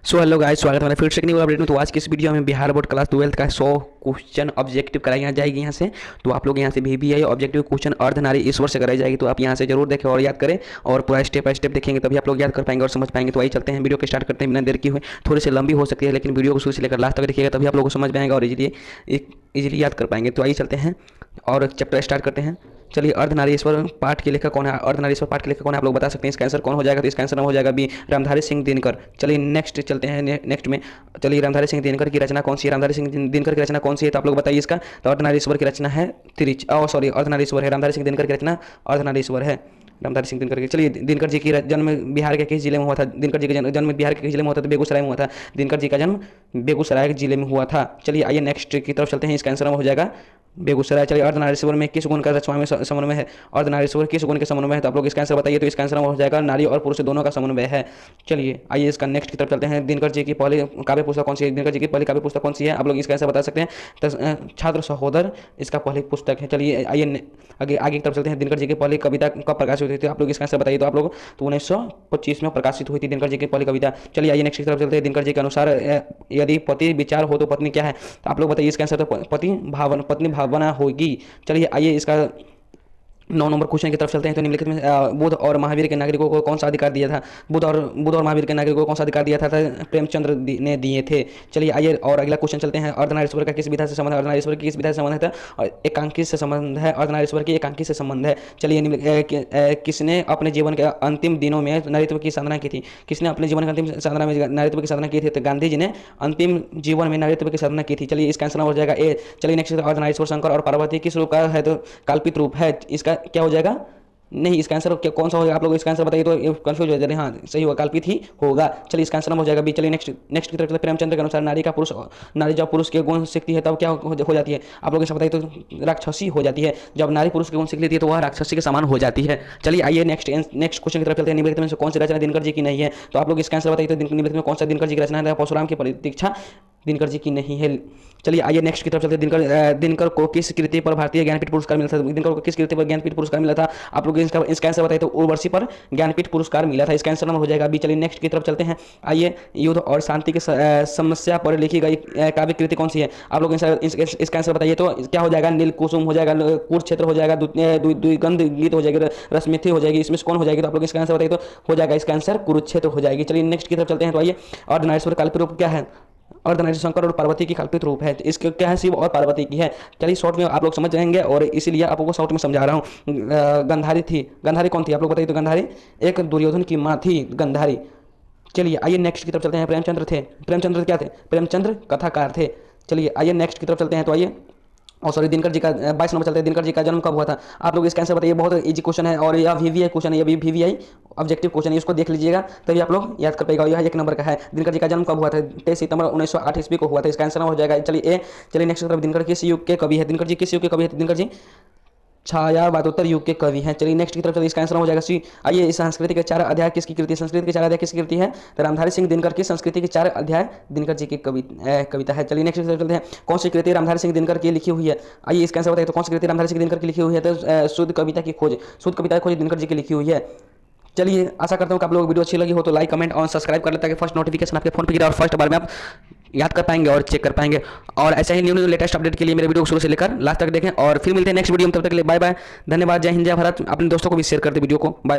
So hello guys, स्वागत है हमारे फिर से एक न्यू अपडेट में। तो आज की इस वीडियो में बिहार बोर्ड क्लास 12 का 100 क्वेश्चन ऑब्जेक्टिव कराई जाएगी यहाँ से। तो आप लोग यहाँ से VBI ऑब्जेक्टिव क्वेश्चन अर्धनारी ईश्वर से कराई जाएगी। तो आप यहाँ से जरूर देखें और याद करें और पूरा स्टेप बाय स्टेप देखेंगे तभी आप लोग याद कर पाएंगे और समझ पाएंगे। तो आइए चलते हैं, वीडियो को स्टार्ट करते हैं बिना देर की हुए। थोड़ी सी लंबी हो सकती है लेकिन वीडियो को शुरू से लेकर लास्ट तक देखिएगा तभी आप लोग को समझ में आएगा और इजीली याद कर पाएंगे। तो आइए चलते हैं और चैप्टर स्टार्ट करते हैं। चलिए, अर्धनारीश्वर पाठ के लेखक कौन है? अर्धनारीश्वर पाठ के लेखक कौन है आप लोग बता सकते हैं? इसका आंसर कौन हो जाएगा? तो इसका आंसर हो जाएगा बी, रामधारी सिंह दिनकर। चलिए नेक्स्ट चलते हैं नेक्स्ट में। चलिए, रामधारी सिंह दिनकर की रचना कौन सी है? रामधारी सिंह दिनकर की रचना कौन सी है तो आप लोग बताइए इसका। तो अर्धनारीश्वर की रचना है अर्धनारीश्वर है। रामधारी सिंह दिनकर की रचना अर्धनारीश्वर है। रामधारी सिंह दिनकर की। चलिए, दिनकर जी की जन्म बिहार के किस जिले में हुआ था? दिनकर जी का जन्म बिहार के किस जिले में हुआ था? तो बेगूसराय में हुआ था। दिनकर जी का जन्म बेगूसराय जिले में हुआ था। चलिए आइए नेक्स्ट की तरफ चलते हैं। इसका आंसर हो जाएगा बेगूसराय। चलिए, अर्धनारीश्वर में किस गुण का रचना समन्वय है? अर्धनारीश्वर किस गुण के समन्वय है तो आप लोग इसका आंसर बताइए। तो इसका आंसर हो जाएगा नारी और पुरुष दोनों का समन्वय है। चलिए आइए इसका नेक्स्ट की तरफ चलते हैं। दिनकर जी की पहली काव्य पुस्तक कौन सी है? दिनकर जी की पहली काव्य पुस्तक कौन सी है? आप लोग इसका आंसर बता सकते हैं। तो छात्र सहोदर इसका पहली पुस्तक है। चलिए आइए आगे की तरफ चलते हैं। दिनकर जी की पहली कविता कब प्रकाशित हुई थी? आप लोग इसका आंसर बताइए। तो आप लोग तो 1925 में प्रकाशित हुई थी दिनकर जी की पहली कविता। चलिए आइए नेक्स्ट की तरफ चलते हैं। दिनकर जी के अनुसार यदि पति विचार हो तो पत्नी क्या है? तो आप लोग बताइए इसका आंसर। तो पत्नी भावना होगी। चलिए आइए इसका 9 नंबर क्वेश्चन की तरफ चलते हैं। तो निम्नलिखित में बुद्ध और महावीर के नागरिकों को कौन सा अधिकार दिया था? बुद्ध और महावीर के नागरिकों को कौन सा अधिकार दिया था? प्रेमचंद्र ने दिए थे। चलिए आइए और अगला क्वेश्चन चलते हैं। अर्धनारीश्वर का किस विधा से संबंध है? अर्धनारीश्वर की किस विधा से संबंध है? और एकांकी से संबंध है। अर्धनारीश्वर की एकांकी से संबंध है। चलिए, किसने अपने जीवन के अंतिम दिनों में नारीत्व की साधना की थी? किसने अपने जीवन के अंतिम साधना में नारीत्व की साधना की थी? तो गांधी जी ने अंतिम जीवन में नारीत्व की साधना की थी। चलिए इसका आंसर हो जाएगा ए। चलिए नेक्स्ट, अर्धनारीश्वर शंकर और पार्वती किस रूप का है? तो काल्पित रूप है। इसका क्या हो जाएगा? नहीं, इसका आंसर क्या कौन सा होगा? आप लोग इसका आंसर बताइए तो कंफ्यूज हो जाते हैं। हाँ सही होगा, कल्पित ही होगा। चलिए इसका आंसर हो जाएगा बी। चलिए नेक्स्ट की तरफ चलते। प्रेमचंद्र के अनुसार नारी जब पुरुष के गुण सीखती है तब क्या हो जाती है? आप लोग इसे बताइए। तो राक्षसी हो जाती है। जब नारी पुरुष के गुण सीख लेती है तो वह राक्षसी के समान हो जाती है। चलिए आइए नेक्स्ट क्वेश्चन की तरफ चलते हैं। निम्नलिखित में से कौन सी रचना दिनकर जी की नहीं है? तो आप लोग इसका आंसर बताइए। तो निम्नलिखित में कौन सा दिनकर जी की रचना है? परशुराम की प्रतीक्षा दिनकर जी की नहीं है। चलिए आइए नेक्स्ट की तरफ चलते हैं। दिनकर को किस कृति पर भारतीय ज्ञानपीठ पुरस्कार मिला था? दिनकर को किस कृति पर ज्ञानपीठ पुरस्कार मिला था? आप लोग इसका आंसर बताइए। तो उर्वशी पर ज्ञानपीठ पुरस्कार मिला था। इसका आंसर हो जाएगा बी। चलिए नेक्स्ट की तरफ चलते हैं। आइए, युद्ध और शांति की समस्या पर लिखी गई काव्य कृति कौन सी है? आप लोग इसका आंसर बताइए। तो क्या हो जाएगा? नील कुसुम हो जाएगा, कुरुक्षेत्र हो जाएगा, द्विगंध गीत हो जाएगी, रश्मिथि हो जाएगी, इसमें कौन हो जाएगी? तो आप लोग इसका आंसर बताइए। तो हो जाएगा इसका आंसर कुरुक्षेत्र हो जाएगी। चलिए नेक्स्ट की तरफ चलते हैं। तो आइए, अर्धनारीश्वर काल्पनिक रूप क्या है? अर्धनारीश्वर शंकर और पार्वती की कल्पित रूप है। इसके क्या है? शिव और पार्वती की है। चलिए शॉर्ट में आप लोग समझ जाएंगे और इसीलिए आपको शॉर्ट में समझा रहा हूँ। गंधारी थी। गंधारी कौन थी आप लोग बताइए। तो गंधारी एक दुर्योधन की माँ थी गंधारी। चलिए आइए नेक्स्ट की तरफ चलते हैं। प्रेमचंद्र थे। प्रेमचंद्र क्या थे? प्रेमचंद्र कथाकार थे। चलिए आइए नेक्स्ट की तरफ चलते हैं। तो आइए, और सॉरी, दिनकर जी का 22 नंबर चलते हैं। दिनकर जी का जन्म कब हुआ था? आप लोग इसका आंसर बताइए। बहुत इजी क्वेश्चन है और यह VVI क्वेश्चन है। ये VVI ऑब्जेक्टिव क्वेश्चन है, इसको देख लीजिएगा तभी आप लोग याद कर पाएगा। यह 1 नंबर का है। दिनकर जी का जन्म कब हुआ था? 23 सितंबर 1908 ईस्वी को हुआ था। इसका आंसर हो जाएगा चलिए ए। चलिए नेक्स्ट तरफ, दिनकर किस युग के कवि है? दिनकर जी किस युग के कवि है? दिनकर जी छायावादोत्तर युग के कवि हैं। चलिए नेक्स्ट की तरफ चलिए, इसका आंसर हो जाएगा सी। आइए, इस संस्कृति के 4 अध्याय किसकी कृति है? संस्कृति के 4 अध्याय किसकी कृति है? तो रामधारी सिंह दिनकर की संस्कृति के 4 अध्याय दिनकर जी की कविता है। चलिए नेक्स्ट की तरफ चलते हैं। कौन सी कृति रामधारी सिंह दिनकर की लिखी हुई है? आइए इसका आंसर बताइए। तो कौन सी कृति रामधारी सिंह दिनकर की लिखी हुई है? तो शुद्ध कविता की खोज दिनकर जी की लिखी हुई है। चलिए आशा करता हूँ कि आप लोग वीडियो अच्छी लगी हो तो लाइक, कमेंट और सब्सक्राइब कर लें ताकि फर्स्ट नोटिफिकेशन आपके फोन पर गिरे और फर्स्ट बार में आप याद कर पाएंगे और चेक कर पाएंगे। और ऐसे ही न्यू लेटेस्ट अपडेट के लिए मेरे वीडियो को शुरू से लेकर लास्ट तक देखें और फिर मिलते हैं नेक्स्ट वीडियो में। तब तक के लिए बाय बाय, धन्यवाद, जय हिंद, जय भारत। अपने दोस्तों को भी शेयर कर दे वीडियो को। बाय।